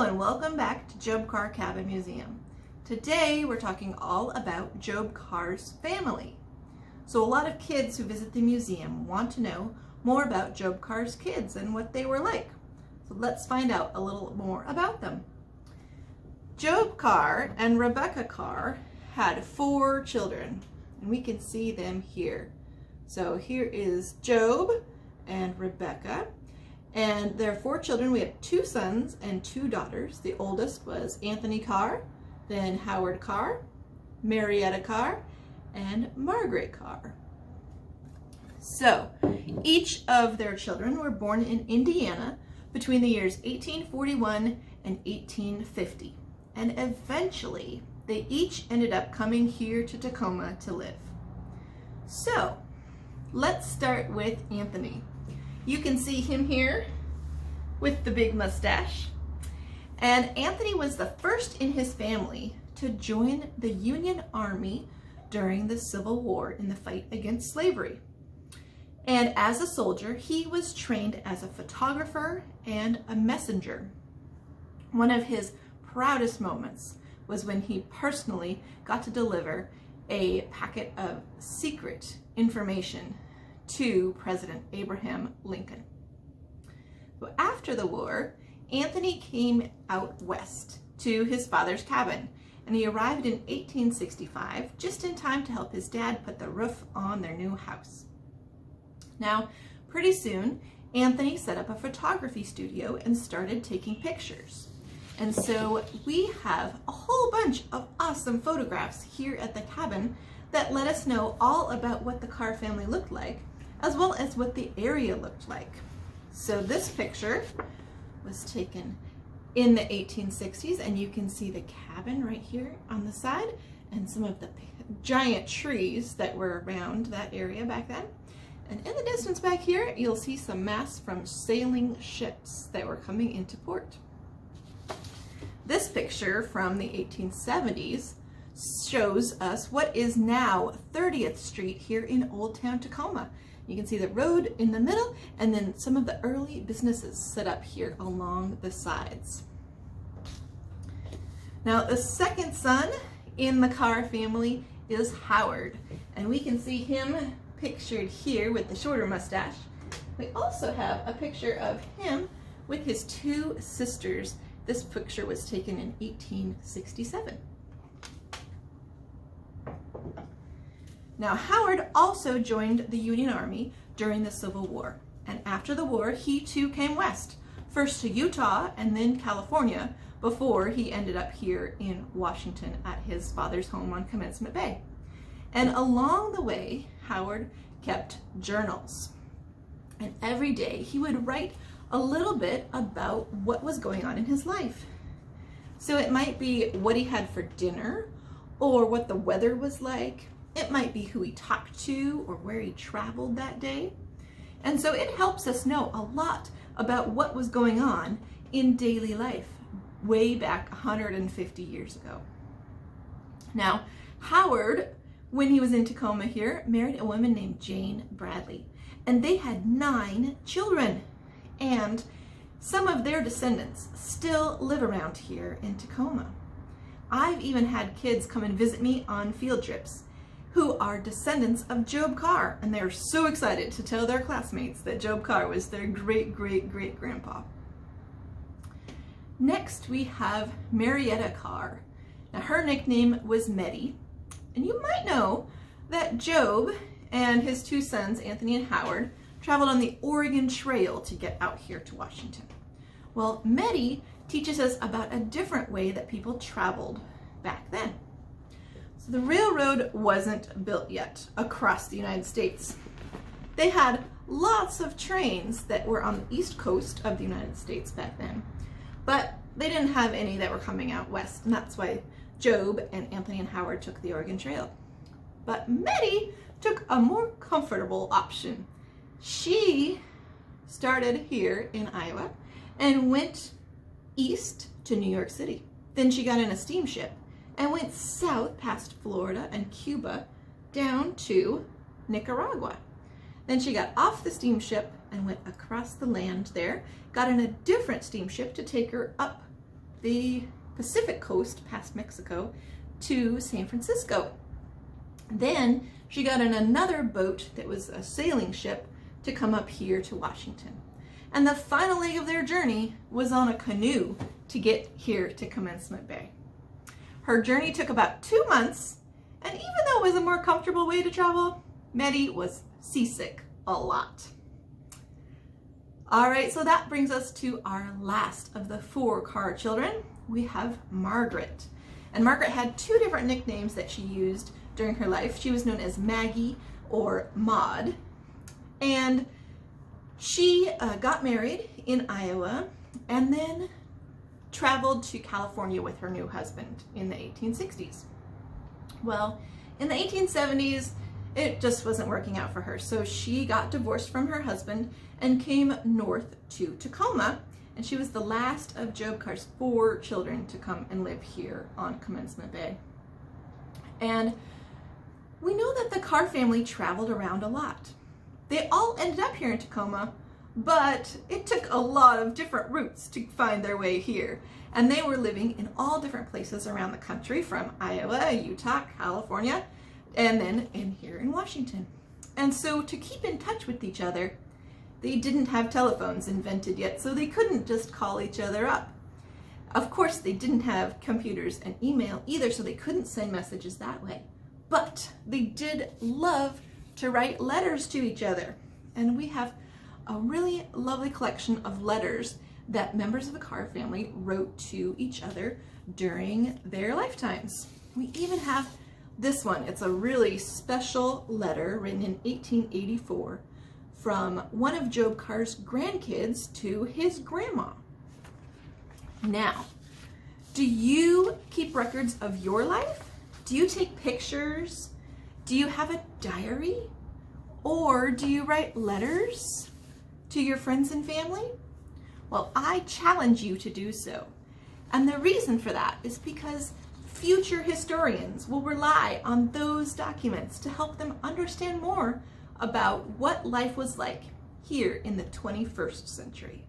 Hello and welcome back to Job Carr Cabin Museum. Today we're talking all about Job Carr's family. So a lot of kids who visit the museum want to know more about Job Carr's kids and what they were like. So let's find out a little more about them. Job Carr and Rebecca Carr had 4 children, and we can see them here. So here is Job and Rebecca. And their 4 children. We have 2 sons and 2 daughters. The oldest was Anthony Carr, then Howard Carr, Marietta Carr, and Margaret Carr. So each of their children were born in Indiana between the years 1841 and 1850. And eventually they each ended up coming here to Tacoma to live. So let's start with Anthony. You can see him here with the big mustache. And Anthony was the first in his family to join the Union Army during the Civil War in the fight against slavery. And as a soldier, he was trained as a photographer and a messenger. One of his proudest moments was when he personally got to deliver a packet of secret information to President Abraham Lincoln. So after the war, Anthony came out west to his father's cabin, and he arrived in 1865 just in time to help his dad put the roof on their new house. Now, pretty soon, Anthony set up a photography studio and started taking pictures. And so we have a whole bunch of awesome photographs here at the cabin that let us know all about what the Carr family looked like, as well as what the area looked like. So this picture was taken in the 1860s, and you can see the cabin right here on the side and some of the giant trees that were around that area back then. And in the distance back here, you'll see some masts from sailing ships that were coming into port. This picture from the 1870s shows us what is now 30th Street here in Old Town Tacoma. You can see the road in the middle and then some of the early businesses set up here along the sides. Now the second son in the Carr family is Howard, and we can see him pictured here with the shorter mustache. We also have a picture of him with his 2 sisters. This picture was taken in 1867. Now, Howard also joined the Union Army during the Civil War, and after the war, he too came west, first to Utah and then California, before he ended up here in Washington at his father's home on Commencement Bay. And along the way, Howard kept journals, and every day he would write a little bit about what was going on in his life. So it might be what he had for dinner, or what the weather was like. It might be who he talked to or where he traveled that day. And so it helps us know a lot about what was going on in daily life way back 150 years ago. Now, Howard, when he was in Tacoma here, married a woman named Jane Bradley, and they had 9 children. And some of their descendants still live around here in Tacoma. I've even had kids come and visit me on field trips who are descendants of Job Carr, and they're so excited to tell their classmates that Job Carr was their great-great-great-grandpa. Next, we have Marietta Carr. Now, her nickname was Meddy, and you might know that Job and his 2 sons, Anthony and Howard, traveled on the Oregon Trail to get out here to Washington. Well, Meddy teaches us about a different way that people traveled back then. So the railroad wasn't built yet across the United States. They had lots of trains that were on the east coast of the United States back then, but they didn't have any that were coming out west, and that's why Job and Anthony and Howard took the Oregon Trail. But Meddy took a more comfortable option. She started here in Iowa and went east to New York City. Then she got in a steamship and went south past Florida and Cuba down to Nicaragua. Then she got off the steamship and went across the land there, got in a different steamship to take her up the Pacific coast past Mexico to San Francisco. Then she got in another boat that was a sailing ship to come up here to Washington. And the final leg of their journey was on a canoe to get here to Commencement Bay. Her journey took about 2 months, and even though it was a more comfortable way to travel, Maddie was seasick a lot. All right, so that brings us to our last of the 4 Carr children. We have Margaret. And Margaret had 2 different nicknames that she used during her life. She was known as Maggie or Maud. And she got married in Iowa and then traveled to California with her new husband in the 1860s. Well, in the 1870s, it just wasn't working out for her. So she got divorced from her husband and came north to Tacoma. And she was the last of Job Carr's 4 children to come and live here on Commencement Bay. And we know that the Carr family traveled around a lot. They all ended up here in Tacoma, but it took a lot of different routes to find their way here. And they were living in all different places around the country, from Iowa, Utah, California, and then in here in Washington. And so to keep in touch with each other, they didn't have telephones invented yet, so they couldn't just call each other up. Of course, they didn't have computers and email either, so they couldn't send messages that way. But they did love to write letters to each other. And we have a really lovely collection of letters that members of the Carr family wrote to each other during their lifetimes. We even have this one. It's a really special letter written in 1884 from one of Job Carr's grandkids to his grandma. Now, do you keep records of your life? Do you take pictures? Do you have a diary? Or do you write letters to your friends and family? Well, I challenge you to do so. And the reason for that is because future historians will rely on those documents to help them understand more about what life was like here in the 21st century.